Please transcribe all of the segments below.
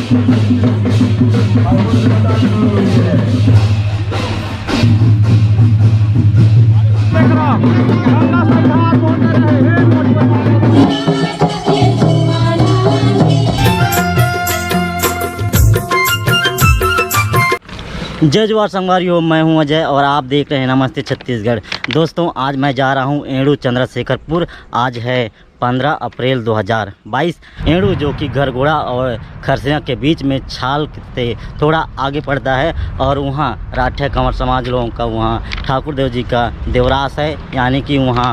जय जवाहर संगवारियों, मैं हूं अजय और आप देख रहे हैं नमस्ते छत्तीसगढ़। दोस्तों, आज मैं जा रहा हूं एड़ू चंद्रशेखरपुर। आज है 15 अप्रैल 2022। एड़ू जो कि गरगोड़ा और खरसिया के बीच में छाल से थोड़ा आगे पड़ता है और वहां राठिया कंवर समाज लोगों का वहां ठाकुर देव जी का देवरास है, यानी कि वहां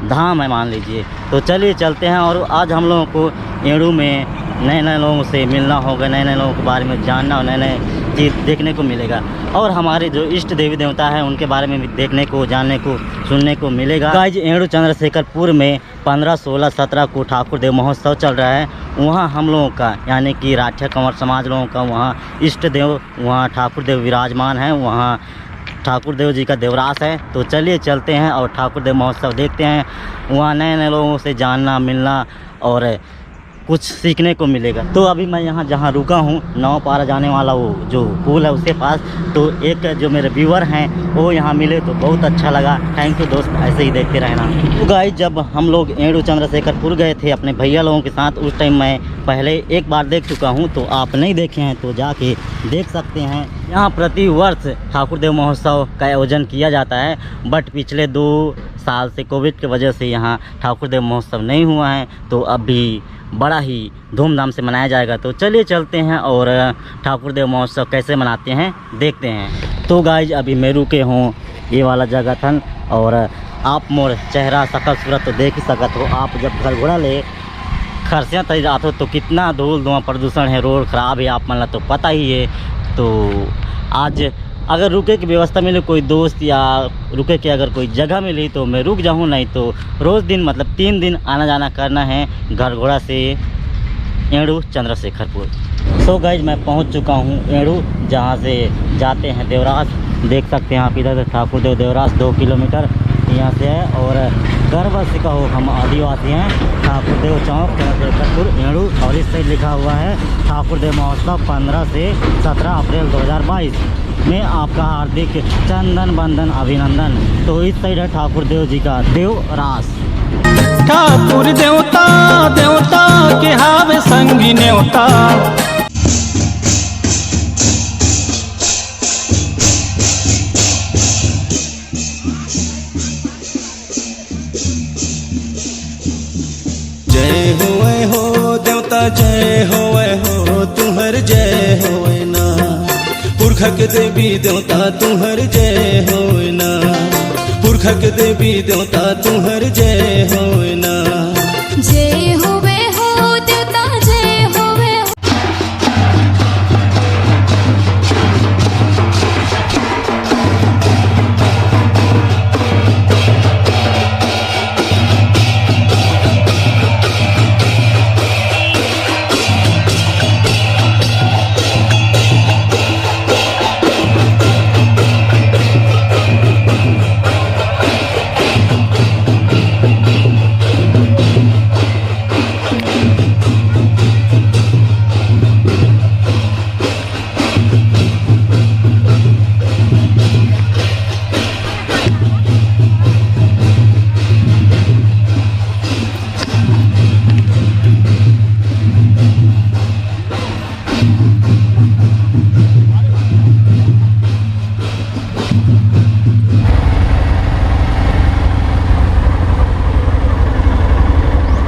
धाम है मान लीजिए। तो चलिए चलते हैं और आज हम लोगों को एड़ू में नए नए लोगों से मिलना होगा, नए नए लोगों के बारे में जानना और नए नए चीज़ देखने को मिलेगा और हमारे जो इष्ट देवी देवता हैं उनके बारे में भी देखने को, जानने को, सुनने को मिलेगा। गाइज, एड़ू चंद्रशेखरपुर में 15, 16, 17 को ठाकुर देव महोत्सव चल रहा है। वहाँ हम लोगों का यानी कि राठिया कंवर समाज लोगों का वहाँ इष्ट देव, वहाँ ठाकुर देव विराजमान हैं, वहाँ ठाकुर देव जी का देवरास है। तो चलिए चलते हैं और ठाकुर देव महोत्सव देखते हैं। वहाँ नए नए लोगों से जानना, मिलना और कुछ सीखने को मिलेगा। तो अभी मैं यहाँ जहाँ रुका हूँ, नाव पारा जाने वाला वो जो पुल है उसके पास, तो एक जो मेरे व्यूअर हैं वो यहाँ मिले तो बहुत अच्छा लगा। थैंक यू दोस्त, ऐसे ही देखते रहना। तो गाइस, जब हम लोग एड़ू चंद्रशेखरपुर गए थे अपने भैया लोगों के साथ, उस टाइम मैं पहले एक बार देख चुका हूँ, तो आप नहीं देखे हैं तो जाके देख सकते हैं। यहाँ प्रति वर्ष ठाकुर देव महोत्सव का आयोजन किया जाता है, बट पिछले 2 साल से कोविड की वजह से यहाँ ठाकुर देव महोत्सव नहीं हुआ है, तो अभी बड़ा ही धूमधाम से मनाया जाएगा। तो चलिए चलते हैं और ठाकुर देव महोत्सव कैसे मनाते हैं देखते हैं। तो गाइज, अभी मैं रुके हूँ ये वाला जगह था और आप मोर चेहरा शकल सूरत तो देख ही सकते हो। आप जब गरगोड़ा ले खरसिया तक जाते हो तो कितना धूल धुआं प्रदूषण है, रोड ख़राब है, आप मतलब तो पता ही है। तो आज अगर रुके की व्यवस्था मिले, कोई दोस्त या रुके की अगर कोई जगह मिली तो मैं रुक जाऊँ, नहीं तो रोज़ दिन मतलब 3 दिन आना जाना करना है गरगोड़ा से एड़ू चंद्रशेखरपुर। तो गाइज, मैं पहुंच चुका हूं एड़ू, जहां से जाते हैं देवरास। देख सकते हैं आप इधर से ठाकुर देव देवरास 2 किलोमीटर यहाँ से है और गर्व से कहो हम आदिवासी हैं। ठाकुर देव चौक चंद्रशेखरपुर एड़ू और इस साइड लिखा हुआ है ठाकुर देव महोत्सव 15 से 17 अप्रैल 2022 में आपका हार्दिक चंदन बंदन अभिनंदन। तो इस साइड है ठाकुर देव जी का देवरास। ठाकुर देवता देवता के हावे संगी नेवता। जय होए हो देवता, जय होए हो तुम्हर जय होए ना। पुरखक देवी देवता तुम्हर जय होए ना। पुरखक देवी देवता तुम्हर जय होए ना। जय होवे हो देवता, जय होवे हो।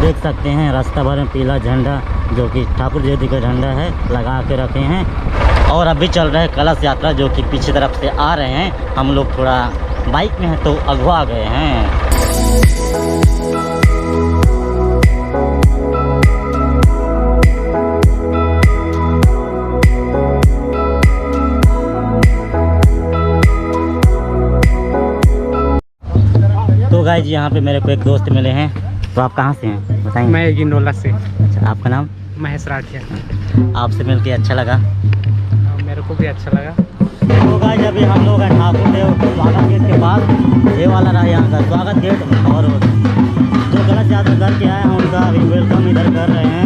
देख सकते हैं रास्ता भर में पीला झंडा जो कि ठाकुर जी का झंडा है लगा के रखे हैं। और अभी चल रहा है कलश यात्रा जो कि पीछे तरफ से आ रहे हैं। हम लोग थोड़ा बाइक में हैं तो अगवा गए हैं। तो गाइज, यहाँ पे मेरे को एक दोस्त मिले हैं। तो आप कहाँ से हैं बताएंगे? मैं गिनोला से। अच्छा, आपका नाम? महेश राठिया। आपसे मिलके अच्छा लगा। मेरे को भी अच्छा लगा। तो गाइस, अभी हम लोग हैं ठाकुर देव स्वागत गेट के पास। ये वाला रहा यहाँ का स्वागत गेट और जो गलत यात्रा करके आए हैं उनका अभी वेलकम इधर कर रहे हैं।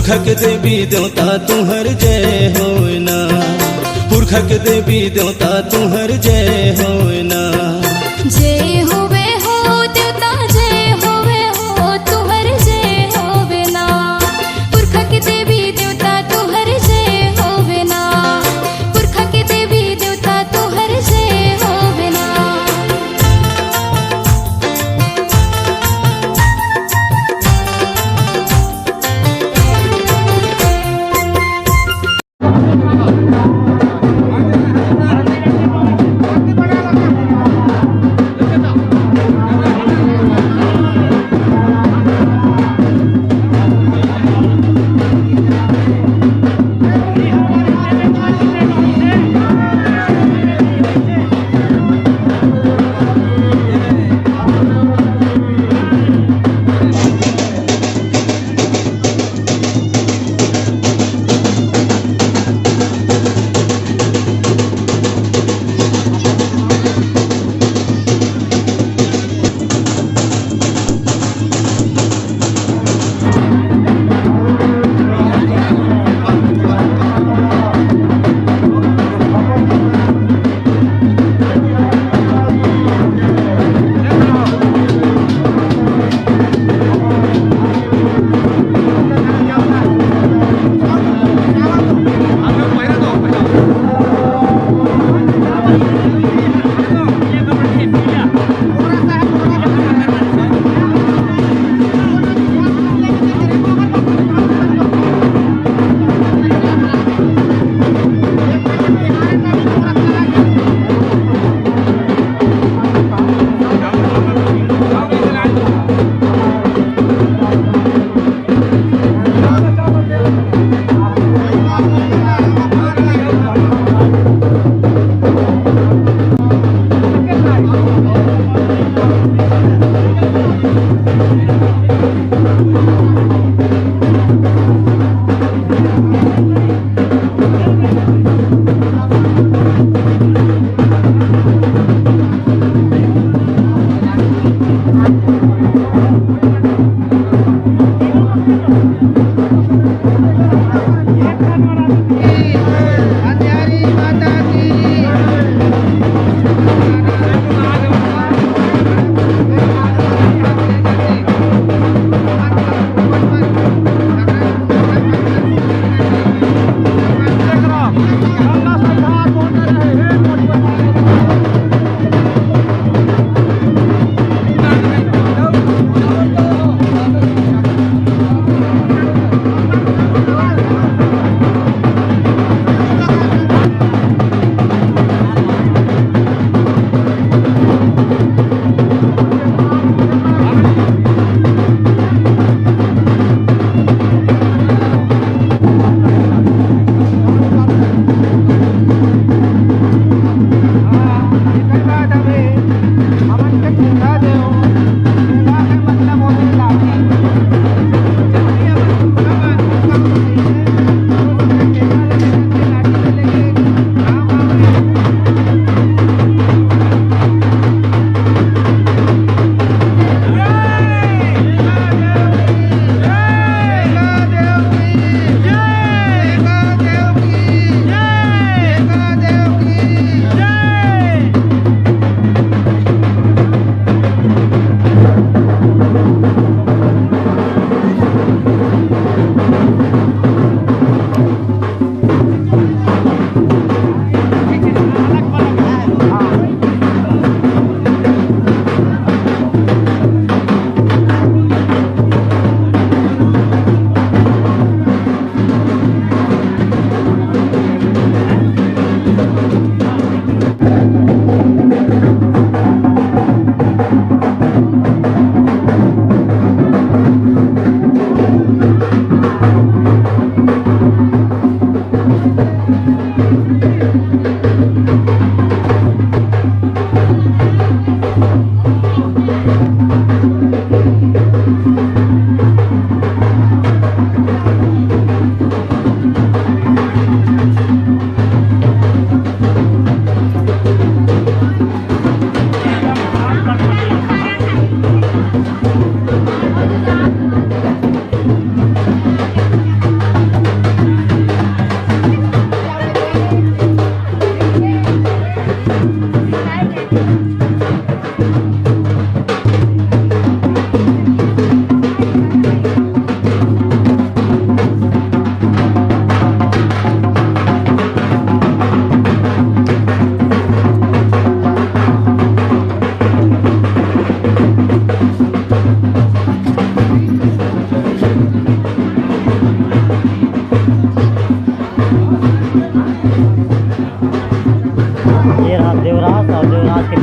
पुरखक देवी देवता तुहर जय होय ना, पुरखक देवी देवता तुहर जय होय ना। जय होवे हो देवता जय होवे हो तुहर जय होवे ना, पुरखा के देवी देवता तुहर जय होवे ना, पुरखा के देवी देवता तुहर जय होवे ना।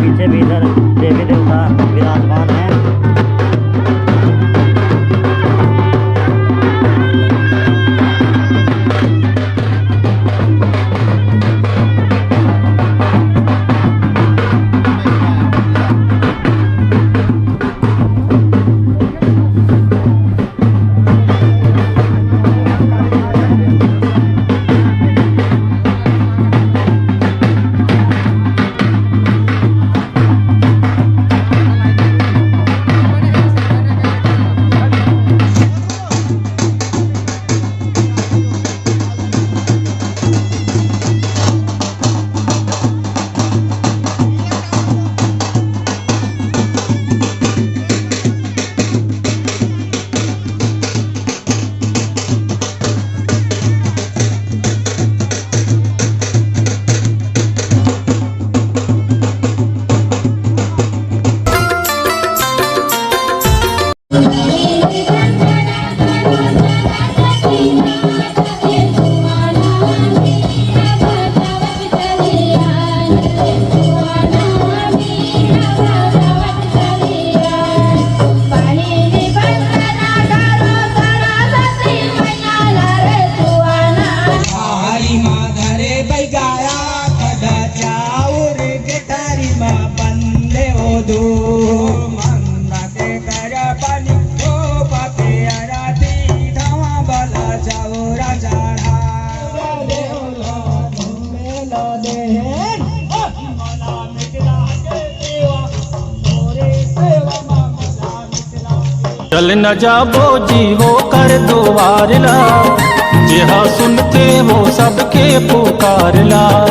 पीछे भी इधर देवी देवता विराजमान हैं। चल न जाबो जी हो कर द्वार ला, जेहा सुनते वो सबके पुकार ला।